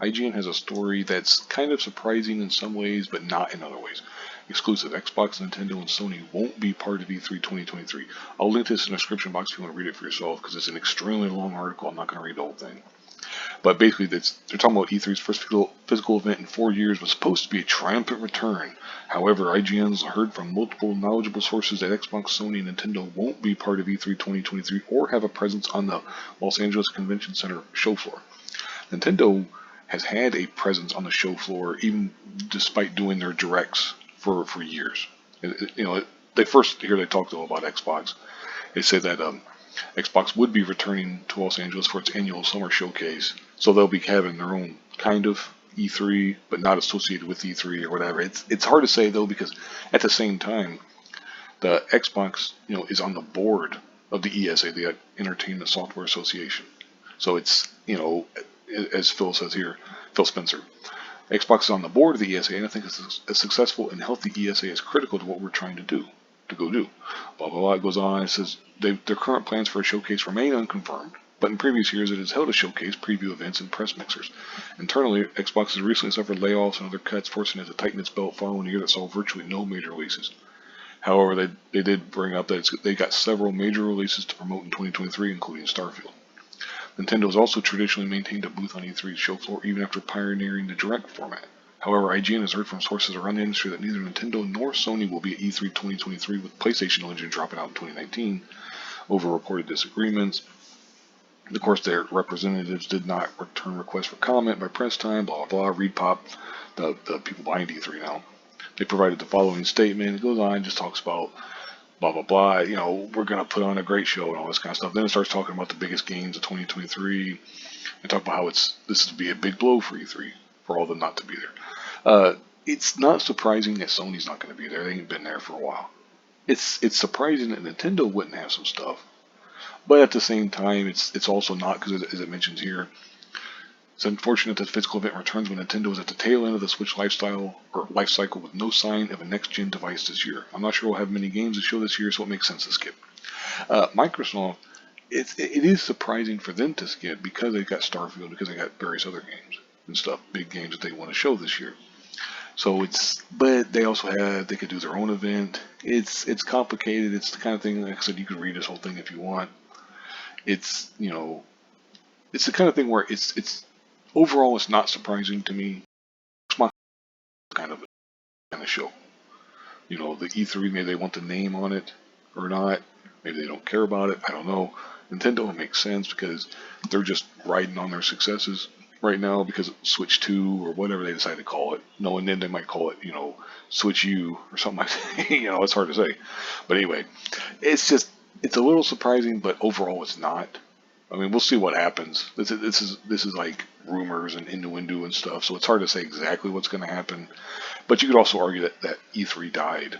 IGN has a story that's kind of surprising in some ways, but not in other ways. Exclusive Xbox, Nintendo, and Sony won't be part of E3 2023. I'll link this in the description box if you want to read it for yourself, because it's an extremely long article. I'm not going to read the whole thing. But basically, they're talking about E3's first physical event in 4 years was supposed to be a triumphant return. However, IGN's heard from multiple knowledgeable sources that Xbox, Sony, and Nintendo won't be part of E3 2023 or have a presence on the Los Angeles Convention Center show floor. Nintendo has had a presence on the show floor even despite doing their directs for years. They talked about Xbox. They said that Xbox would be returning to Los Angeles for its annual summer showcase, so they'll be having their own kind of E3, but not associated with E3 or whatever. It's hard to say though, because at the same time, the Xbox is on the board of the ESA, the Entertainment Software Association. So it's as Phil says here, Phil Spencer. Xbox is on the board of the ESA, and I think a successful and healthy ESA is critical to what we're trying to go do. Blah, blah, blah. It goes on. It says their current plans for a showcase remain unconfirmed, but in previous years it has held a showcase, preview events, and press mixers. Internally, Xbox has recently suffered layoffs and other cuts, forcing it to tighten its belt following a year that saw virtually no major releases. However, they did bring up that they got several major releases to promote in 2023, including Starfield. Nintendo has also traditionally maintained a booth on E3's show floor even after pioneering the direct format. However, IGN has heard from sources around the industry that neither Nintendo nor Sony will be at E3 2023, with PlayStation Engine dropping out in 2019 over reported disagreements. Of course, their representatives did not return requests for comment by press time, blah, blah, blah. ReedPop, the people behind E3 now, they provided the following statement. It goes on, just talks about blah, blah, blah. We're going to put on a great show and all this kind of stuff. Then it starts talking about the biggest games of 2023 and talk about how this would be a big blow for E3 for all of them not to be there. It's not surprising that Sony's not going to be there. They ain't been there for a while. It's surprising that Nintendo wouldn't have some stuff. But at the same time, it's also not, because as it mentions here, it's unfortunate that the physical event returns when Nintendo is at the tail end of the Switch life cycle with no sign of a next-gen device this year. I'm not sure we'll have many games to show this year, so it makes sense to skip. Microsoft, it is surprising for them to skip because they've got Starfield, because they got various other games and stuff, big games that they want to show this year. So but they also they could do their own event. It's complicated. It's the kind of thing, like I said, you can read this whole thing if you want. It's the kind of thing where it's overall, it's not surprising to me. It's my kind of show. The E3, maybe they want the name on it or not. Maybe they don't care about it. I don't know. Nintendo, it makes sense because they're just riding on their successes right now because of Switch 2 or whatever they decide to call it. No, and then they might call it, Switch U or something like that. It's hard to say. But anyway, it's a little surprising, but overall it's not. I mean, we'll see what happens. This is like rumors and innuendo and stuff, so it's hard to say exactly what's going to happen. But you could also argue that E3 died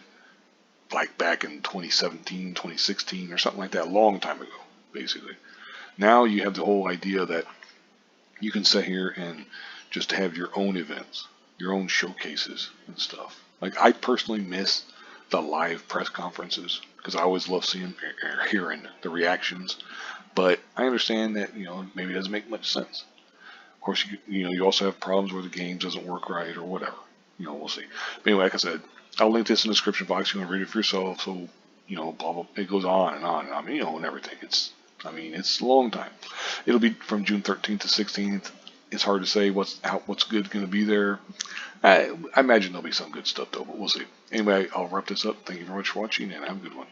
like back in 2017, 2016 or something like that, a long time ago, basically. Now you have the whole idea that you can sit here and just have your own events, your own showcases and stuff. Like, I personally miss the live press conferences because I always love seeing or hearing the reactions. But I understand that, maybe it doesn't make much sense. Of course, you also have problems where the game doesn't work right or whatever. We'll see. But anyway, like I said, I'll link this in the description box. You want to read it for yourself. So, blah, blah. It goes on and on and on. And everything. It's a long time. It'll be from June 13th to 16th. It's hard to say what's good going to be there. I imagine there'll be some good stuff though, but we'll see. Anyway, I'll wrap this up. Thank you very much for watching, and have a good one.